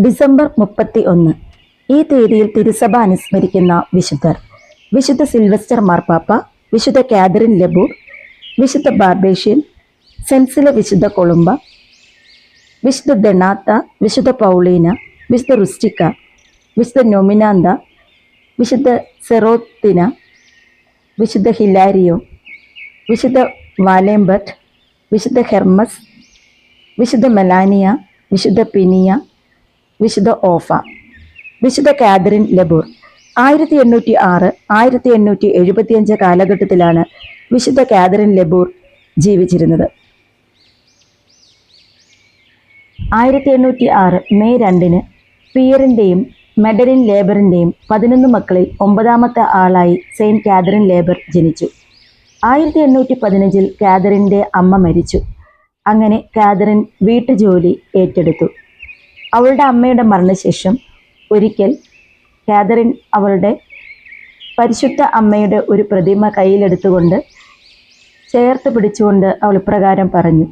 December 31 ഈ തീയതിയിൽ തിരുസഭ അനുസ്മരിക്കുന്ന വിശുദ്ധർ: വിശുദ്ധ സിൽവസ്റ്റർ മാർപ്പാപ്പ, വിശുദ്ധ കാതറിൻ ലെബൂർ, വിശുദ്ധ ബാർബേഷ്യൻ, സെൻസിലെ വിശുദ്ധ കൊളുമ്പ, വിശുദ്ധ ദെനാത്ത, വിശുദ്ധ പൗളീന, വിശുദ്ധ റുസ്റ്റിക്ക, വിശുദ്ധ നൊമിനാന്ത, വിശുദ്ധ സെറോത്തിന, വിശുദ്ധ ഹിലാരിയോ, വിശുദ്ധ വാലേംബർട്ട്, വിശുദ്ധ ഹെർമസ്, വിശുദ്ധ മെലാനിയ, വിശുദ്ധ പിനിയ, വിശുദ്ധ ഓഫ. വിശുദ്ധ കാതറിൻ ലെബൂർ 1806 1875 കാലഘട്ടത്തിലാണ് വിശുദ്ധ കാതറിൻ ലെബൂർ ജീവിച്ചിരുന്നത്. 1806 മെയ് 2 പിയറിൻ്റെയും മെഡലിൻ ലേബറിൻ്റെയും 11 മക്കളിൽ 9ാമത്തെ ആളായി സെയിൻറ്റ് കാതറിൻ ലേബർ ജനിച്ചു. 1815 കാതറിൻ്റെ അമ്മ മരിച്ചു. അങ്ങനെ കാതറിൻ വീട്ടുജോലി ഏറ്റെടുത്തു. അവളുടെ അമ്മയുടെ മരണശേഷം ഒരിക്കൽ കാതറിൻ അവളുടെ പരിശുദ്ധ അമ്മയുടെ ഒരു പ്രതിമ കയ്യിലെടുത്തുകൊണ്ട് ചേർത്ത് പിടിച്ചുകൊണ്ട് അവൾ ഇപ്രകാരം പറഞ്ഞു: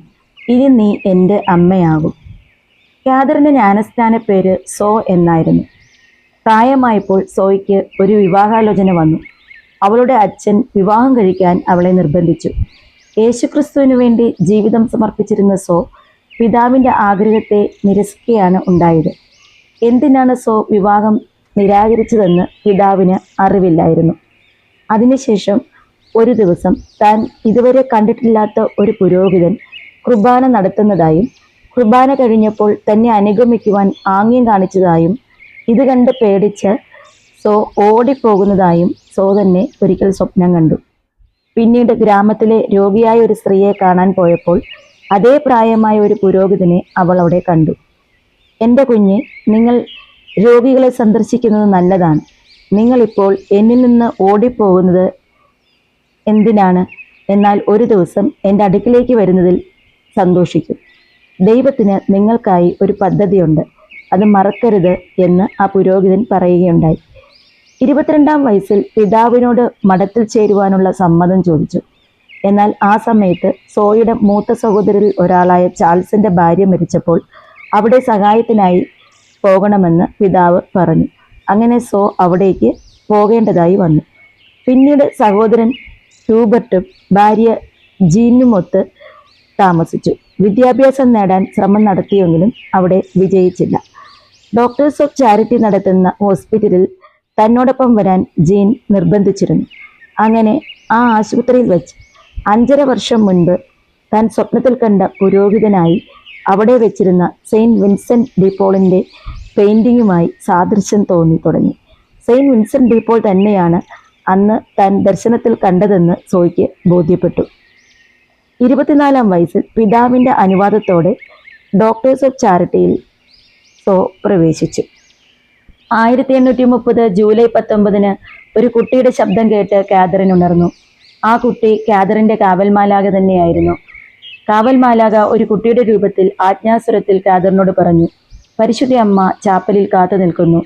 ഇനി നീ എൻ്റെ അമ്മയാകും. കാതറിൻ്റെ ജ്ഞാനസ്നാന പേര് സോ എന്നായിരുന്നു. പ്രായമായപ്പോൾ സോയ്ക്ക് ഒരു വിവാഹാലോചന വന്നു. അവളുടെ അച്ഛൻ വിവാഹം കഴിക്കാൻ അവളെ നിർബന്ധിച്ചു. യേശുക്രിസ്തുവിനു വേണ്ടി ജീവിതം സമർപ്പിച്ചിരുന്ന സോ പിതാവിൻ്റെ ആഗ്രഹത്തെ നിരസിക്കുകയാണ് ഉണ്ടായത്. എന്തിനാണ് സോ വിവാഹം നിരാകരിച്ചതെന്ന് പിതാവിന് അറിവില്ലായിരുന്നു. അതിനുശേഷം ഒരു ദിവസം താൻ ഇതുവരെ കണ്ടിട്ടില്ലാത്ത ഒരു പുരോഹിതൻ കുർബാന നടത്തുന്നതായും കുർബാന കഴിഞ്ഞപ്പോൾ തന്നെ അനുഗമിക്കുവാൻ ആംഗ്യം കാണിച്ചതായും ഇത് കണ്ട് പേടിച്ച് സോ ഓടിപ്പോകുന്നതായും സോ തന്നെ ഒരിക്കൽ സ്വപ്നം കണ്ടു. പിന്നീട് ഗ്രാമത്തിലെ രോഗിയായ ഒരു സ്ത്രീയെ കാണാൻ പോയപ്പോൾ അതേ പ്രായമായ ഒരു പുരോഹിതനെ അവൾ അവിടെ കണ്ടു. എൻ്റെ കുഞ്ഞ്, നിങ്ങൾ രോഗികളെ സന്ദർശിക്കുന്നത് നല്ലതാണ്. നിങ്ങളിപ്പോൾ എന്നിൽ നിന്ന് ഓടിപ്പോകുന്നത് എന്തിനാണ്? എന്നാൽ ഒരു ദിവസം എൻ്റെ അടുക്കിലേക്ക് വരുന്നതിൽ സന്തോഷിക്കും. ദൈവത്തിന് നിങ്ങൾക്കായി ഒരു പദ്ധതിയുണ്ട്, അത് മറക്കരുത് എന്ന് ആ പുരോഹിതൻ പറയുകയുണ്ടായി. 22ാം വയസ്സിൽ പിതാവിനോട് മഠത്തിൽ ചേരുവാനുള്ള സമ്മതം ചോദിച്ചു. എന്നാൽ ആ സമയത്ത് സോയുടെ മൂത്ത സഹോദരിൽ ഒരാളായ ചാൾസിൻ്റെ ഭാര്യ മരിച്ചപ്പോൾ അവിടെ സഹായത്തിനായി പോകണമെന്ന് പിതാവ് പറഞ്ഞു. അങ്ങനെ സോ അവിടേക്ക് പോകേണ്ടതായി വന്നു. പിന്നീട് സഹോദരൻ ഹ്യൂബർട്ടും ഭാര്യ ജീനുമൊത്ത് താമസിച്ചു. വിദ്യാഭ്യാസം നേടാൻ ശ്രമം നടത്തിയെങ്കിലും അവിടെ വിജയിച്ചില്ല. ഡോക്ടേഴ്സ് ഓഫ് ചാരിറ്റി നടത്തുന്ന ഹോസ്പിറ്റലിൽ തന്നോടൊപ്പം വരാൻ ജീൻ നിർബന്ധിച്ചിരുന്നു. അങ്ങനെ ആ ആശുപത്രിയിൽ വെച്ച് 5.5 വർഷം മുൻപ് താൻ സ്വപ്നത്തിൽ കണ്ട പുരോഹിതനായി അവിടെ വെച്ചിരുന്ന സെയിൻറ്റ് വിൻസെൻ്റ് ഡി പോളിൻ്റെ പെയിൻറ്റിങ്ങുമായി സാദൃശ്യം തോന്നി തുടങ്ങി. സെയിൻറ്റ് വിൻസെൻ്റ് ഡി പോൾ തന്നെയാണ് അന്ന് താൻ ദർശനത്തിൽ കണ്ടതെന്ന് സോയ്ക്ക് ബോധ്യപ്പെട്ടു. 24ാം വയസ്സിൽ പിതാവിൻ്റെ അനുവാദത്തോടെ ഡോക്ടേഴ്സ് ഓഫ് ചാരിറ്റിയിൽ സോ പ്രവേശിച്ചു. 1830 ജൂലൈ 19 ഒരു കുട്ടിയുടെ ശബ്ദം കേട്ട് കാതറിൻ ഉണർന്നു. ആ കുട്ടി കാതറിൻ്റെ കാവൽമാലാക തന്നെയായിരുന്നു. കാവൽമാലാക ഒരു കുട്ടിയുടെ രൂപത്തിൽ ആജ്ഞാസുരത്തിൽ കാതറിനോട് പറഞ്ഞു: പരിശുദ്ധ അമ്മ ചാപ്പലിൽ കാത്തു നിൽക്കുന്നു.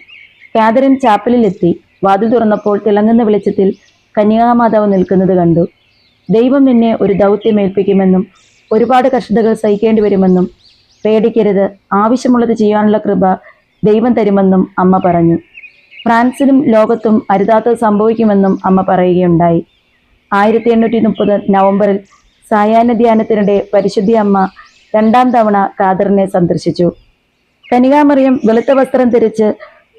കാതറിൻ ചാപ്പലിലെത്തി. വാതിൽ തുറന്നപ്പോൾ തിളങ്ങുന്ന വെളിച്ചത്തിൽ കന്യകാമാതാവ് നിൽക്കുന്നത് കണ്ടു. ദൈവം നിന്നെ ഒരു ദൗത്യമേൽപ്പിക്കുമെന്നും ഒരുപാട് കഷ്ടതകൾ സഹിക്കേണ്ടി വരുമെന്നും പേടിക്കരുത്, ആവശ്യമുള്ളത് ചെയ്യാനുള്ള കൃപ ദൈവം തരുമെന്നും അമ്മ പറഞ്ഞു. ഫ്രാൻസിലും ലോകത്തും അരുതാത്തത് സംഭവിക്കുമെന്നും അമ്മ പറയുകയുണ്ടായി. 1830 നവംബറിൽ സായാഹ്ന ധ്യാനത്തിനിടെ പരിശുദ്ധി അമ്മ 2ാം തവണ കാതറിനെ സന്ദർശിച്ചു. കന്യകാമറിയം വെളുത്ത വസ്ത്രം ധരിച്ച്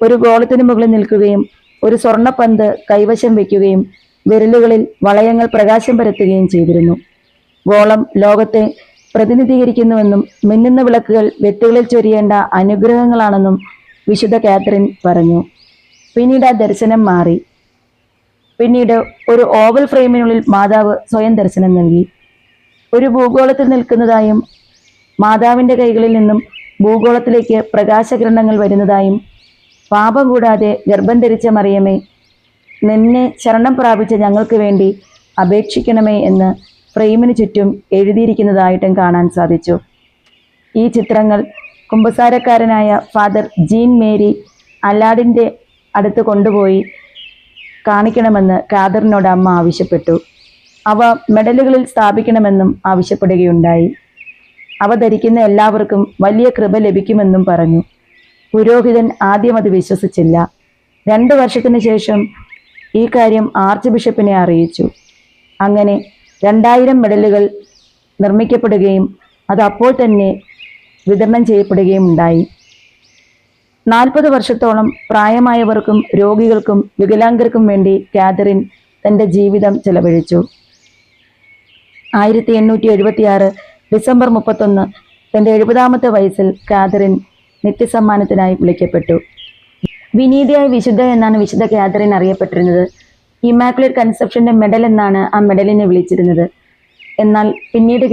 ഒരു ഗോളത്തിന് മുകളിൽ നിൽക്കുകയും ഒരു സ്വർണ്ണപ്പന്ത് കൈവശം വയ്ക്കുകയും വിരലുകളിൽ വളയങ്ങൾ പ്രകാശം പരത്തുകയും ചെയ്തിരുന്നു. ഗോളം ലോകത്തെ പ്രതിനിധീകരിക്കുന്നുവെന്നും മിന്നുന്ന വിളക്കുകൾ വ്യക്തികളിൽ ചൊരിയേണ്ട അനുഗ്രഹങ്ങളാണെന്നും വിശുദ്ധ കാതറിൻ പറഞ്ഞു. പിന്നീട് ആ ദർശനം മാറി. പിന്നീട് ഒരു ഓവൽ ഫ്രെയിമിനുള്ളിൽ മാതാവ് സ്വയം ദർശനം നൽകി. ഒരു ഭൂഗോളത്തിൽ നിൽക്കുന്നതായും മാതാവിൻ്റെ കൈകളിൽ നിന്നും ഭൂഗോളത്തിലേക്ക് പ്രകാശകിരണങ്ങൾ വരുന്നതായും പാപം കൂടാതെ ഗർഭം ധരിച്ച മറിയമേ, നിന്നെ ശരണം പ്രാപിച്ച ഞങ്ങൾക്ക് വേണ്ടി അപേക്ഷിക്കണമേ എന്ന് ഫ്രെയിമിന് ചുറ്റും എഴുതിയിരിക്കുന്നതായിട്ടും കാണാൻ സാധിച്ചു. ഈ ചിത്രങ്ങൾ കുമ്പസാരക്കാരനായ ഫാദർ ജീൻ മേരി അലാഡിൻ്റെ അടുത്ത് കൊണ്ടുപോയി കാണിക്കണമെന്ന് കാതറിനോട് അമ്മ ആവശ്യപ്പെട്ടു. അവ മെഡലുകളിൽ സ്ഥാപിക്കണമെന്നും ആവശ്യപ്പെടുകയുണ്ടായി. അവ ധരിക്കുന്ന എല്ലാവർക്കും വലിയ കൃപ ലഭിക്കുമെന്നും പറഞ്ഞു. പുരോഹിതൻ ആദ്യം അത് വിശ്വസിച്ചില്ല. 2 വർഷത്തിനു ശേഷം ഈ കാര്യം ആർച്ച് ബിഷപ്പിനെ അറിയിച്ചു. അങ്ങനെ 2000 മെഡലുകൾ നിർമ്മിക്കപ്പെടുകയും അത് അപ്പോൾ തന്നെ വിതരണം ചെയ്യപ്പെടുകയും ഉണ്ടായി. 40 വർഷത്തോളം പ്രായമായവർക്കും രോഗികൾക്കും വികലാംഗർക്കും വേണ്ടി കാതറിൻ തൻ്റെ ജീവിതം ചെലവഴിച്ചു. 1876 ഡിസംബർ 31 തൻ്റെ 70ാമത്തെ വയസ്സിൽ കാതറിൻ നിത്യസമ്മാനത്തിനായി വിളിക്കപ്പെട്ടു. വിനീതയായ വിശുദ്ധ എന്നാണ് വിശുദ്ധ കാതറിൻ അറിയപ്പെട്ടിരുന്നത്. ഇമാക്കുലേറ്റ് കൺസെപ്ഷൻ്റെ മെഡൽ എന്നാണ് ആ മെഡലിനെ വിളിച്ചിരുന്നത്. എന്നാൽ പിന്നീട്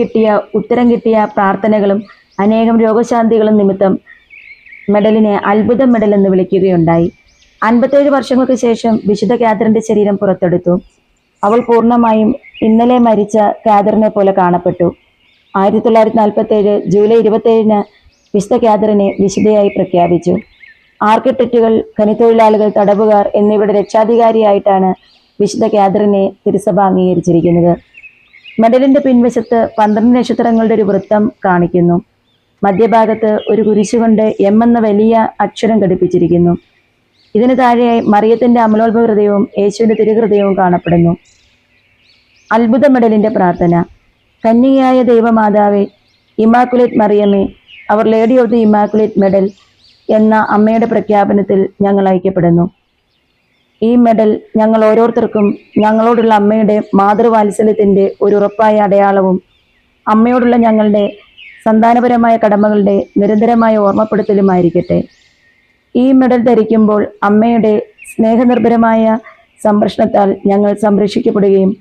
ഉത്തരം കിട്ടിയ പ്രാർത്ഥനകളും അനേകം രോഗശാന്തികളും നിമിത്തം മെഡലിനെ അത്ഭുത മെഡൽ എന്ന് വിളിക്കുകയുണ്ടായി. 57 വർഷങ്ങൾക്ക് ശേഷം വിശുദ്ധ കാതറിൻ്റെ ശരീരം പുറത്തെടുത്തു. അവൾ പൂർണ്ണമായും ഇന്നലെ മരിച്ച കാതറിനെ പോലെ കാണപ്പെട്ടു. 1947 ജൂലൈ 27 വിശുദ്ധ കാതറിനെ വിശുദ്ധയായി പ്രഖ്യാപിച്ചു. ആർക്കിടെക്റ്റുകൾ, ഖനിത്തൊഴിലാളികൾ, തടവുകാർ എന്നിവരുടെ രക്ഷാധികാരിയായിട്ടാണ് വിശുദ്ധ കാതറിനെ തിരുസഭ അംഗീകരിച്ചിരിക്കുന്നത്. മെഡലിന്റെ പിൻവശത്ത് 12 നക്ഷത്രങ്ങളുടെ ഒരു വൃത്തം കാണിക്കുന്നു. മധ്യഭാഗത്ത് ഒരു കുരിശുകൊണ്ട് എം എന്ന വലിയ അക്ഷരം ഘടിപ്പിച്ചിരിക്കുന്നു. ഇതിന് താഴെയായി മറിയത്തിന്റെ അമലോത്ഭവ ഹൃദയവും യേശുവിന്റെ തിരുഹൃദയവും കാണപ്പെടുന്നു. അത്ഭുത മെഡലിന്റെ പ്രാർത്ഥന. കന്യകയായ ദൈവമാതാവേ, ഇമാക്കുലേറ്റ് മറിയമേ, our lady of the immaculate medal എന്ന അമ്മയുടെ പ്രഖ്യാപനത്തിൽ ഞങ്ങൾ ഐക്യപ്പെടുന്നു. ഈ മെഡൽ ഞങ്ങൾ ഓരോരുത്തർക്കും ഞങ്ങളോടുള്ള അമ്മയുടെ മാതൃവാത്സല്യത്തിൻ്റെ ഒരു ഉറപ്പായ അടയാളവും അമ്മയോടുള്ള ഞങ്ങളുടെ സന്താനപരമായ കടമകളുടെ നിരന്തരമായ ഓർമ്മപ്പെടുത്തലുമായിരിക്കട്ടെ. ഈ മെഡൽ ധരിക്കുമ്പോൾ അമ്മയുടെ സ്നേഹനിർഭരമായ സംരക്ഷണത്താൽ ഞങ്ങൾ സംരക്ഷിക്കപ്പെടുകയും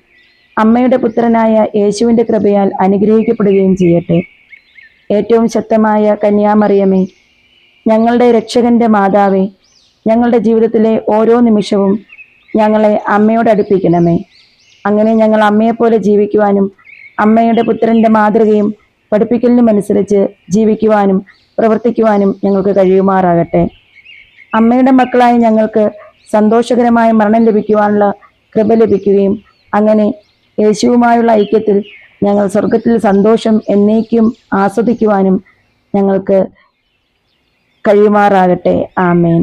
അമ്മയുടെ പുത്രനായ യേശുവിൻ്റെ കൃപയാൽ അനുഗ്രഹിക്കപ്പെടുകയും ചെയ്യട്ടെ. ഏറ്റവും ശക്തമായ കന്യാമറിയമേ, ഞങ്ങളുടെ രക്ഷകന്റെ മാതാവേ, ഞങ്ങളുടെ ജീവിതത്തിലെ ഓരോ നിമിഷവും ഞങ്ങളെ അമ്മയോട് അടുപ്പിക്കണമേ. അങ്ങനെ ഞങ്ങൾ അമ്മയെപ്പോലെ ജീവിക്കുവാനും അമ്മയുടെ പുത്രൻ്റെ മാതൃകയും പഠിപ്പിക്കലിനും അനുസരിച്ച് ജീവിക്കുവാനും പ്രവർത്തിക്കുവാനും ഞങ്ങൾക്ക് കഴിയുമാറാകട്ടെ. അമ്മയുടെ മക്കളായ ഞങ്ങൾക്ക് സന്തോഷകരമായ മരണം ലഭിക്കുവാനുള്ള കൃപ ലഭിക്കുകയും അങ്ങനെ യേശുവുമായുള്ള ഐക്യത്തിൽ ഞങ്ങൾ സ്വർഗത്തിൽ സന്തോഷം എന്നേക്കും ആസ്വദിക്കുവാനും ഞങ്ങൾക്ക് കഴിയുമാറാകട്ടെ. ആമേൻ.